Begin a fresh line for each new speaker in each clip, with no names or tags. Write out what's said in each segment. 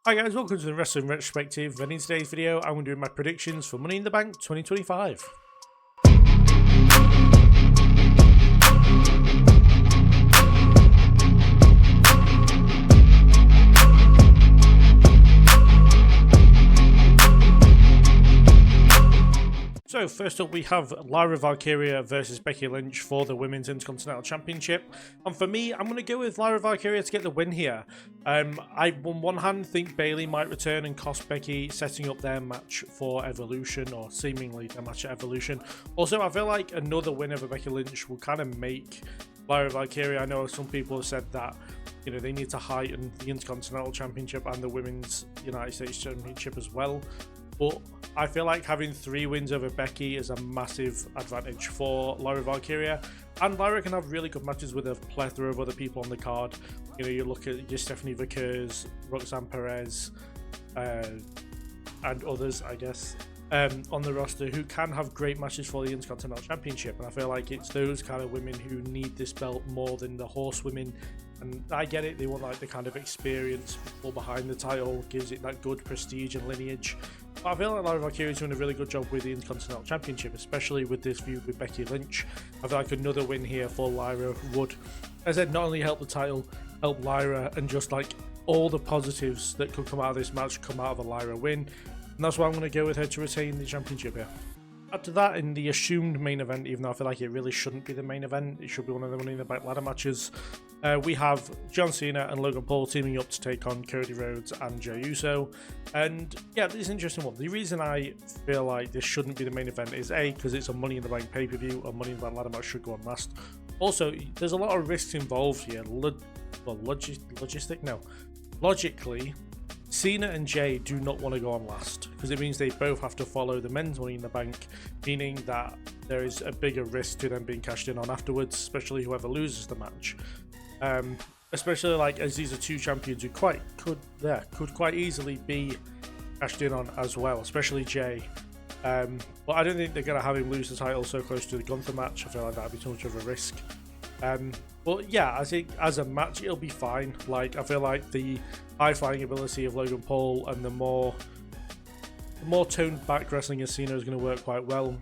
Hi guys, welcome to the Wrestling Retrospective, and in today's video I'm going to do my predictions for Money in the Bank 2025. So first up we have Lyra Valkyria versus Becky Lynch for the Women's Intercontinental Championship. And for me, I'm going to go with Lyra Valkyria to get the win here. I, on one hand, think Bayley might return and cost Becky, setting up their match for Evolution, or seemingly their match at Evolution. Also, I feel like another win over Becky Lynch will kind of make Lyra Valkyria. I know some people have said that, you know, they need to heighten the Intercontinental Championship and the Women's United States Championship as well. But I feel like having 3 wins over Becky is a massive advantage for Lyra Valkyria. And Lyra can have really good matches with a plethora of other people on the card. You know, you look at your Stephanie Vickers, Roxanne Perez, and others, I guess, on the roster who can have great matches for the Intercontinental Championship. And I feel like it's those kind of women who need this belt more than the horsewomen. And I get it, they want like the kind of experience people behind the title, gives it that good prestige and lineage. But I feel like Lyra Valkyria is doing a really good job with the Intercontinental Championship, especially with this feud with Becky Lynch. I feel like another win here for Lyra would, as I said, not only help the title, help Lyra, and just like all the positives that could come out of this match come out of a Lyra win. And that's why I'm going to go with her to retain the championship here. After that, in the assumed main event, even though I feel like it really shouldn't be the main event, it should be one of the Money in the Bank ladder matches, we have John Cena and Logan Paul teaming up to take on Cody Rhodes and Jey Uso. And yeah, this is an interesting one. The reason I feel like this shouldn't be the main event is A, because it's a Money in the Bank pay-per-view, a Money in the Bank ladder match should go on last. Also, there's a lot of risks involved here. Logically, Cena and Jey do not want to go on last because it means they both have to follow the men's Money in the Bank, meaning that there is a bigger risk to them being cashed in on afterwards, especially whoever loses the match. Especially like as these are 2 champions who could quite easily be cashed in on as well, especially Jey. But I don't think they're going to have him lose the title so close to the Gunther match. I feel like that'd be too much of a risk. But yeah, I think as a match it'll be fine. Like I feel like the high flying ability of Logan Paul and the more toned back wrestling as Cena is going to work quite well.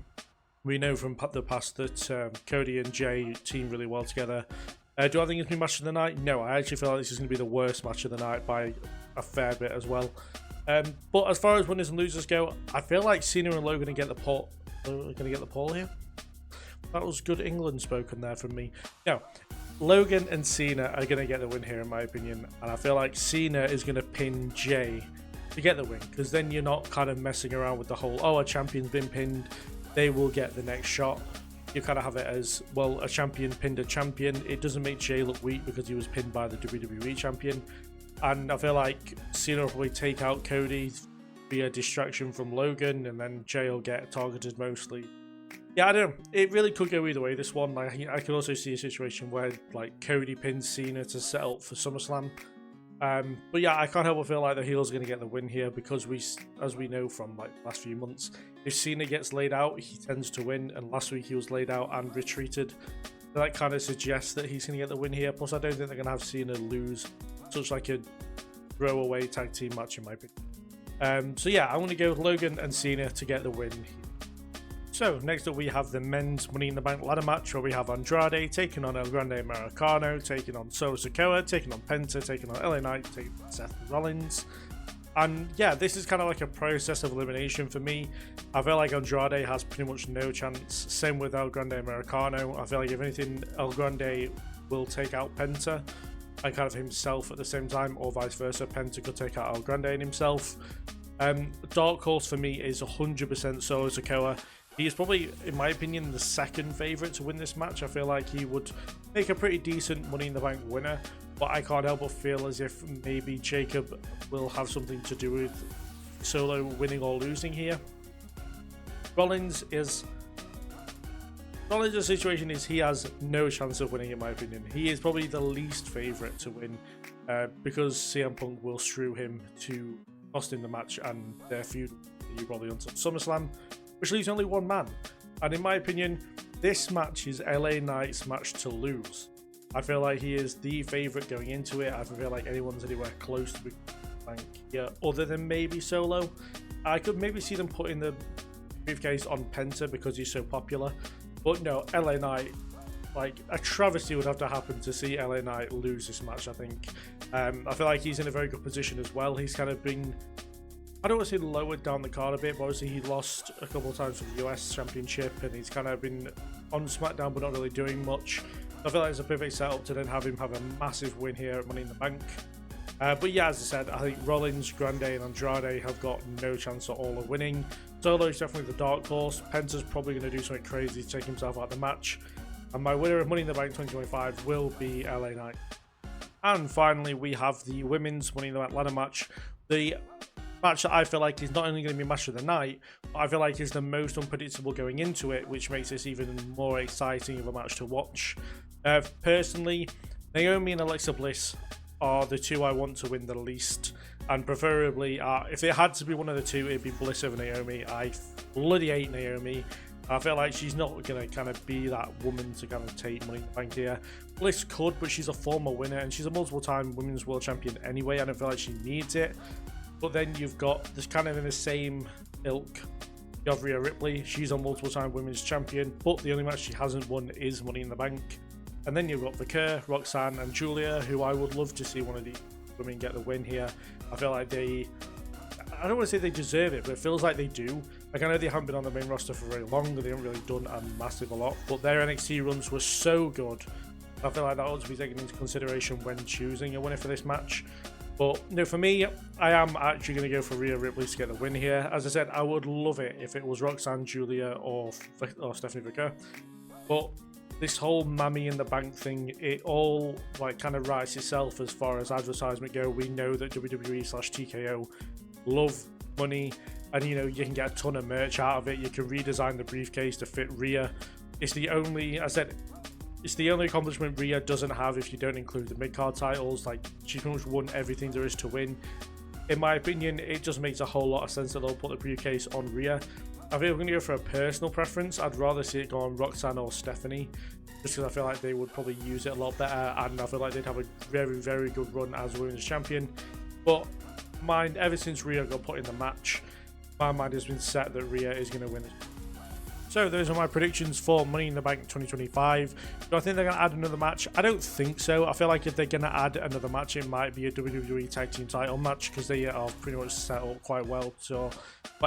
We know from the past that Cody and Jey team really well together. Do I think it's going to be match of the night? No, I actually feel like this is going to be the worst match of the night by a fair bit as well. But as far as winners and losers go, I feel like Cena and Logan are going to get the Paul here. That was good England spoken there from me. No, Logan and Cena are going to get the win here in my opinion. And I feel like Cena is going to pin Jey to get the win. Because then you're not kind of messing around with the whole, oh, a champion's been pinned, they will get the next shot. You kind of have it as, well, a champion pinned a champion. It doesn't make Jey look weak because he was pinned by the WWE champion. And I feel like Cena will probably take out Cody, be a distraction from Logan, and then Jey will get targeted mostly. Yeah, I don't know. It really could go either way, this one. Like, I could also see a situation where like Cody pins Cena to set up for SummerSlam. But yeah, I can't help but feel like the heel's going to get the win here because as we know from like the last few months, if Cena gets laid out, he tends to win. And last week he was laid out and retreated. So that kind of suggests that he's going to get the win here. Plus, I don't think they're going to have Cena lose such like a throwaway tag team match in my opinion. So yeah, I'm going to go with Logan and Cena to get the win here. So next up we have the men's Money in the Bank ladder match where we have Andrade taking on El Grande Americano, taking on Solo Sikoa, taking on Penta, taking on LA Knight, taking on Seth Rollins. And yeah, this is kind of like a process of elimination for me. I feel like Andrade has pretty much no chance. Same with El Grande Americano. I feel like if anything, El Grande will take out Penta and kind of himself at the same time, or vice versa. Penta could take out El Grande and himself. Dark horse for me is 100% Solo Sikoa. He is probably, in my opinion, the second favourite to win this match. I feel like he would make a pretty decent Money in the Bank winner, but I can't help but feel as if maybe Jacob will have something to do with Solo winning or losing here. Rollins' situation is he has no chance of winning, in my opinion. He is probably the least favourite to win because CM Punk will shrew him to cost him the match and their feud will probably until SummerSlam, which leaves only one man. And in my opinion, this match is LA Knight's match to lose. I feel like he is the favourite going into it. I don't feel like anyone's anywhere close to Bank here, other than maybe Solo. I could maybe see them putting the briefcase on Penta because he's so popular. But no, LA Knight, like a travesty would have to happen to see LA Knight lose this match, I think. I feel like he's in a very good position as well. He's kind of been, I don't want to say lowered down the card a bit, but obviously he lost a couple of times for the US Championship and he's kind of been on SmackDown but not really doing much. I feel like it's a perfect setup to then have him have a massive win here at Money in the Bank. But yeah, as I said, I think Rollins, Grande and Andrade have got no chance at all of winning. Solo is definitely the dark horse. Penta's probably going to do something crazy to take himself out of the match. And my winner of Money in the Bank 2025 will be LA Knight. And finally, we have the women's Money in the Bank ladder match. The match that I feel like is not only going to be match of the night, but I feel like is the most unpredictable going into it, which makes this even more exciting of a match to watch. Personally, Naomi and Alexa Bliss are the two I want to win the least, and preferably, if it had to be one of the two, it'd be Bliss over Naomi. I bloody hate Naomi. I feel like she's not going to kind of be that woman to kind of take Money in the Bank here. Bliss could, but she's a former winner, and she's a multiple-time Women's World Champion anyway. I don't feel like she needs it. But then you've got this kind of in the same ilk. You have Rhea Ripley. She's a multiple-time Women's Champion, but the only match she hasn't won is Money in the Bank. And then you've got Vicker, Roxanne, and Giulia, who I would love to see one of these women get the win here. I feel like I don't want to say they deserve it, but it feels like they do. Like, I know they haven't been on the main roster for very long, they haven't really done a massive lot, but their NXT runs were so good. I feel like that ought to be taken into consideration when choosing a winner for this match. But no, for me, I am actually going to go for Rhea Ripley to get the win here. As I said, I would love it if it was Roxanne, Giulia, or Stephanie Vicker. But this whole Money in the Bank thing, it all like kind of writes itself as far as advertisement go. We know that WWE/TKO love money, and you know, you can get a ton of merch out of it. You can redesign the briefcase to fit Rhea. It's the only, I said, it's the only accomplishment Rhea doesn't have if you don't include the mid-card titles. Like, she's pretty much won everything there is to win. In my opinion, it just makes a whole lot of sense that they'll put the briefcase on Rhea. I think I'm going to go for a personal preference. I'd rather see it go on Roxanne or Stephanie, just because I feel like they would probably use it a lot better, and I feel like they'd have a very, very good run as a women's champion. But mind, ever since Rhea got put in the match, my mind has been set that Rhea is going to win. So those are my predictions for Money in the Bank 2025. Do I think they're going to add another match? I don't think so. I feel like if they're going to add another match, it might be a WWE Tag Team title match, because they are pretty much set up quite well for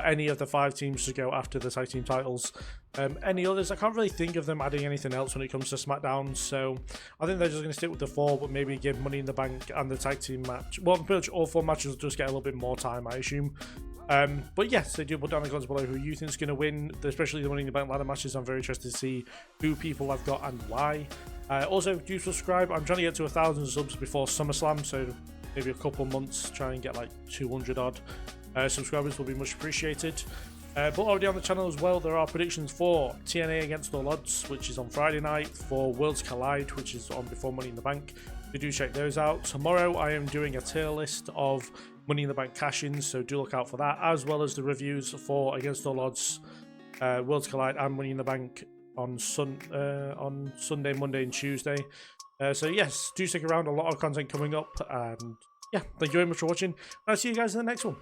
any of the 5 teams to go after the Tag Team titles. Any others, I can't really think of them adding anything else when it comes to SmackDown, so I think they're just going to stick with the 4, but maybe give Money in the Bank and the Tag Team match. Well, pretty much all 4 matches will just get a little bit more time, I assume. But yes, they do put down in the comments below who you think is going to win, especially the Money in the Bank ladder matches. I'm very interested to see who people have got and why. Also, do subscribe. I'm trying to get to 1,000 subs before SummerSlam, so maybe a couple months, try and get like 200 odd subscribers will be much appreciated. But already on the channel as well, there are predictions for TNA Against All Odds, which is on Friday night, for Worlds Collide, which is on before Money in the Bank. So do check those out. Tomorrow I am doing a tier list of Money in the Bank cash-ins, so do look out for that, as well as the reviews for Against All Odds, Worlds Collide and Money in the Bank on Sunday, Monday and Tuesday. So yes, do stick around, a lot of content coming up, and yeah, thank you very much for watching, and I'll see you guys in the next one.